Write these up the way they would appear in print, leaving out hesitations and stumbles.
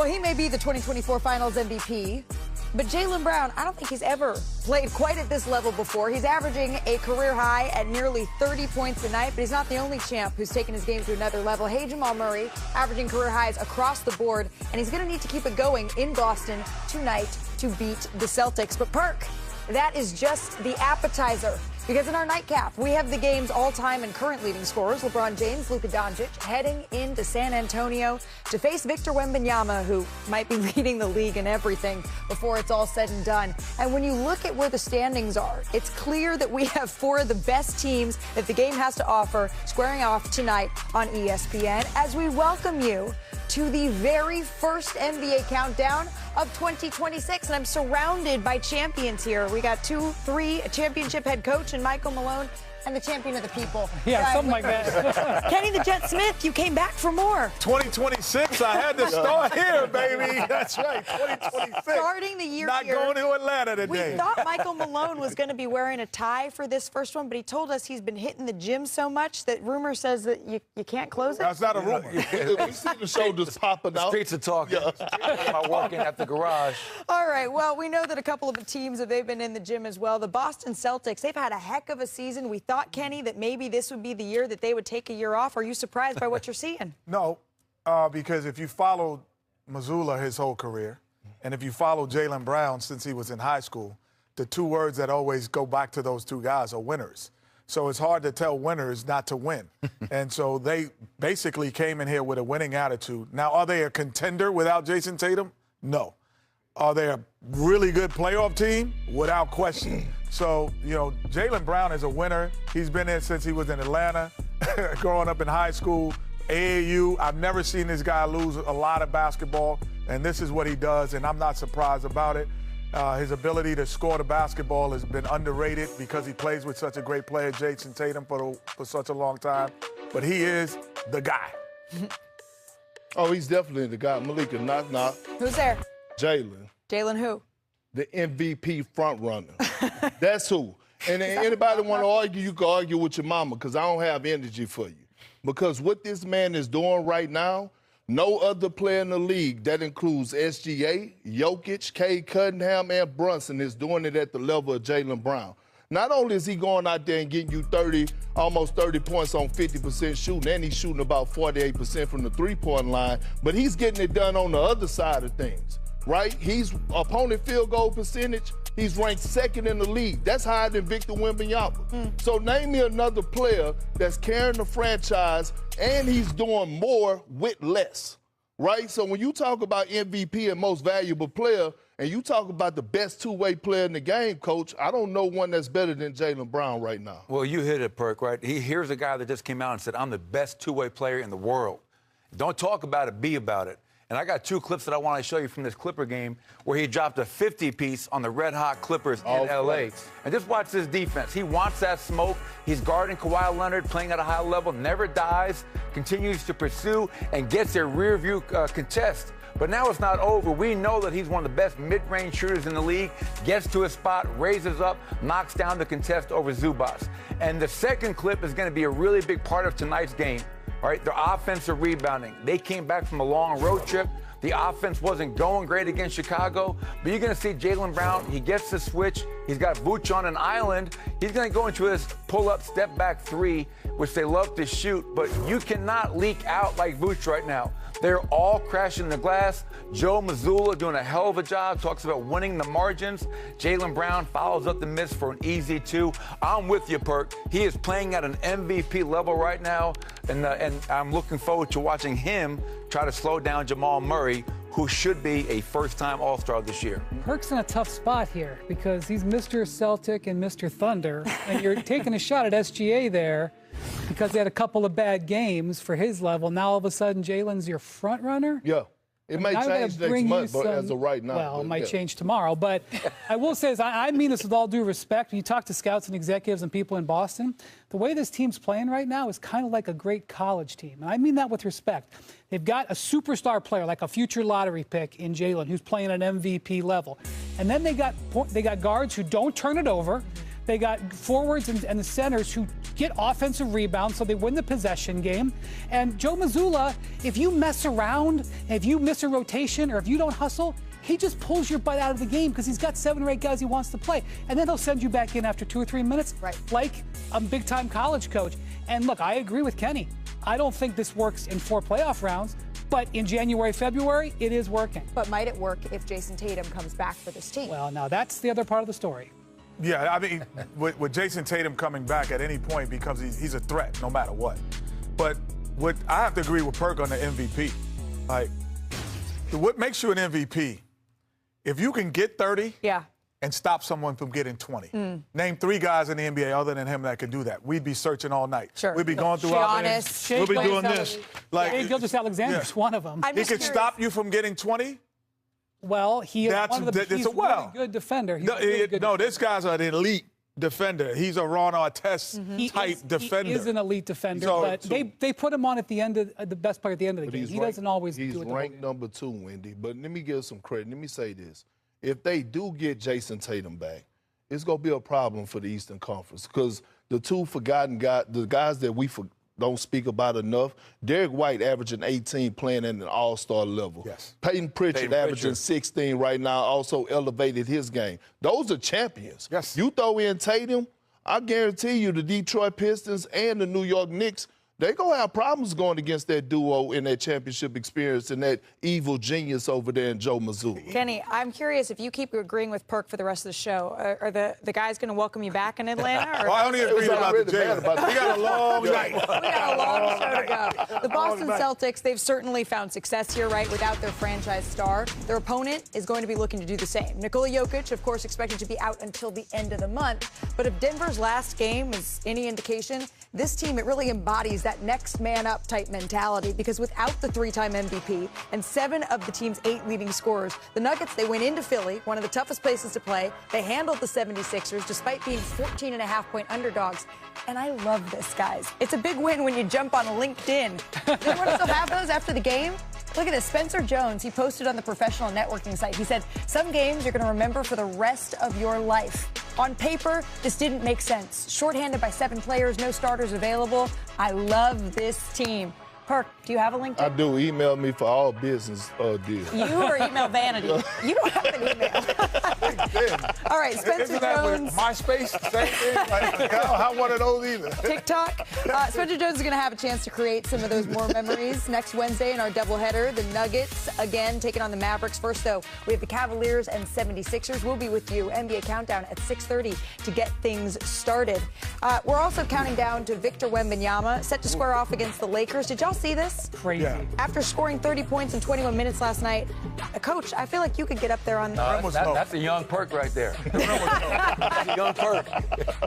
Well, he may be the 2024 Finals MVP, but Jaylen Brown, I don't think he's ever played quite at this level before. He's averaging a career high at nearly 30 points a night, but he's not the only champ who's taken his game to another level. Hey, Jamal Murray, averaging career highs across the board, and he's going to need to keep it going in Boston tonight to beat the Celtics. But Perk, that is just the appetizer. Because in our nightcap, we have the game's all-time and current leading scorers, LeBron James, Luka Doncic, heading into San Antonio to face Victor Wembanyama, who might be leading the league in everything before it's all said and done. And when you look at where the standings are, it's clear that we have four of the best teams that the game has to offer squaring off tonight on ESPN as we welcome you to the very first NBA countdown of 2026. And I'm surrounded by champions here. We got a championship head coach in Michael Malone and the champion of the people. Yeah, something like that. Kenny the Jet Smith, you came back for more. 2026, I had to start here, baby. That's right, 2026. Starting the year Not here. going to Atlanta today. We thought Michael Malone was going to be wearing a tie for this first one, but he told us he's been hitting the gym so much that rumor says that you can't close it. That's not a rumor. We see the shoulders popping out. Streets are talking. I'm walking at the garage. All right, well, we know that a couple of the teams, they've been in the gym as well. The Boston Celtics, they've had a heck of a season. We thought, Kenny, that maybe this would be the year that they would take a year off. Are you surprised by what you're seeing? No, because if you followed Missoula his whole career, and if you follow Jaylen Brown since he was in high school, the two words that always go back to those two guys are winners. So it's hard to tell winners not to win. And so they basically came in here with a winning attitude. Now, are they a contender without Jason Tatum? No. Are they a really good playoff team? Without question. So, you know, Jaylen Brown is a winner. He's been there since he was in Atlanta, growing up in high school, AAU. I've never seen this guy lose a lot of basketball, and this is what he does, and I'm not surprised about it. His ability to score the basketball has been underrated because he plays with such a great player, Jason Tatum, for such a long time. But he is the guy. Oh, he's definitely the guy. Malika, knock. Who's there? Jaylen. Jaylen who? The MVP front runner. That's who. And anybody want to argue, you can argue with your mama, because I don't have energy for you. Because what this man is doing right now, no other player in the league, that includes SGA, Jokic, Cade Cunningham, and Brunson, is doing it at the level of Jaylen Brown. Not only is he going out there and getting you almost 30 points on 50% shooting, and he's shooting about 48% from the three-point line, but he's getting it done on the other side of things. Right? He's opponent field goal percentage. He's ranked second in the league. That's higher than Victor Wembanyama. So name me another player that's carrying the franchise and he's doing more with less. Right? So when you talk about MVP and most valuable player, and you talk about the best two-way player in the game, Coach, I don't know one that's better than Jaylen Brown right now. Well, you hit it, Perk, right? Here's a guy that just came out and said, I'm the best two-way player in the world. Don't talk about it, be about it. And I got two clips that I want to show you from this Clipper game where he dropped a 50-piece on the red-hot Clippers in L.A. And just watch this defense. He wants that smoke. He's guarding Kawhi Leonard, playing at a high level, never dies, continues to pursue, and gets their rear-view contest. But now it's not over. We know that he's one of the best mid-range shooters in the league, gets to his spot, raises up, knocks down the contest over Zubas. And the second clip is going to be a really big part of tonight's game. All right, their offensive rebounding. They came back from a long road trip. The offense wasn't going great against Chicago, but you're going to see Jaylen Brown. He gets the switch. He's got Vooch on an island. He's going to go into his pull-up step-back three, which they love to shoot, but you cannot leak out like Vooch right now. They're all crashing the glass. Joe Mazzulla doing a hell of a job, talks about winning the margins. Jaylen Brown follows up the miss for an easy two. I'm with you, Perk. He is playing at an MVP level right now, and I'm looking forward to watching him try to slow down Jamal Murray, who should be a first-time All-Star this year. Perk's in a tough spot here because he's Mr. Celtic and Mr. Thunder, and you're taking a shot at SGA there because he had a couple of bad games for his level. Now, all of a sudden, Jaylen's your front runner? Yeah. It may change next month, but as of right now. Well, it might change tomorrow. But I will say, I mean this with all due respect. When you talk to scouts and executives and people in Boston, the way this team's playing right now is kind of like a great college team. And I mean that with respect. They've got a superstar player, like a future lottery pick in Jaylen, who's playing at an MVP level. And then they got guards who don't turn it over. They got forwards and the centers who get offensive rebounds so they win the possession game. And Joe Mazzulla, if you mess around, if you miss a rotation, or if you don't hustle, he just pulls your butt out of the game because he's got 7 or 8 guys he wants to play. And then he'll send you back in after 2 or 3 minutes, like a big-time college coach. And look, I agree with Kenny. I don't think this works in 4 playoff rounds, but in January, February, it is working. But might it work if Jason Tatum comes back for this team? Well, now that's the other part of the story. Yeah, I mean, with Jason Tatum coming back at any point becomes he's a threat no matter what. But what I have to agree with Perk on the MVP. Like, what makes you an MVP? If you can get 30 and stop someone from getting 20. Name 3 guys in the NBA other than him that can do that. We'd be searching all night. Sure. We'd be going through our names. We'd be doing this. Like, Gilgeous-Alexander's one of them. He could stop you from getting 20? Well, he's really good defender. This guy's an elite defender. He's a Ron Artest type defender. He is an elite defender, but they put him on at the end of the best player at the end of the game. He doesn't always do it. He's ranked number 2, Wendy. But let me give some credit. Let me say this. If they do get Jason Tatum back, it's going to be a problem for the Eastern Conference because the 2 forgotten guys, the guys that we don't speak about enough, Derek White averaging 18 playing at an all-star level. Yes. Peyton Pritchard averaging 16 right now, also elevated his game. Those are champions. Yes. You throw in Tatum, I guarantee you the Detroit Pistons and the New York Knicks, they're going to have problems going against that duo in that championship experience and that evil genius over there in Joe Mazzulla. Kenny, I'm curious if you keep agreeing with Perk for the rest of the show, are the guys going to welcome you back in Atlanta? Or? I only agree about the Jaylen. We got a long night. We got a long show to go. The Boston Celtics, they've certainly found success here, right, without their franchise star. Their opponent is going to be looking to do the same. Nikola Jokic, of course, expected to be out until the end of the month. But if Denver's last game is any indication, this team, it really embodies that next man up type mentality because without the 3-time MVP and 7 of the team's 8 leading scorers, the Nuggets, they went into Philly, one of the toughest places to play. They handled the 76ers despite being 14.5-point underdogs. And I love this, guys. It's a big win when you jump on LinkedIn. Does anyone still have those after the game? Look at this. Spencer Jones, he posted on the professional networking site. He said, some games you're going to remember for the rest of your life. On paper, this didn't make sense. Shorthanded by 7 players, no starters available. I love this team. Perk, do you have a LinkedIn? I do. Email me for all business deals. You or email vanity? You don't have an email. All right, Spencer Jones. MySpace, same thing. I don't have one of those either. TikTok. Spencer Jones is going to have a chance to create some of those more memories next Wednesday in our doubleheader. The Nuggets, again, taking on the Mavericks. First, though, we have the Cavaliers and 76ers. We'll be with you, NBA Countdown, at 6:30 to get things started. We're also counting down to Victor Wembanyama, set to square off against the Lakers. Did y'all see this? Crazy. Yeah. After scoring 30 points in 21 minutes last night, Coach, I feel like you could get up there on the that's a young Perk right there. That's a young Perk.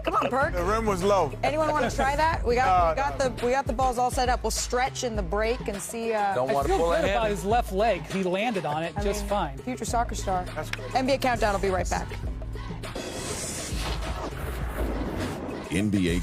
Come on, Perk. The rim was low. Anyone want to try that? We got the balls all set up. We'll stretch in the break and see. Don't want I to feel pull good it about his left leg. He landed on it just fine. Future soccer star. That's great. NBA Countdown will be right back. NBA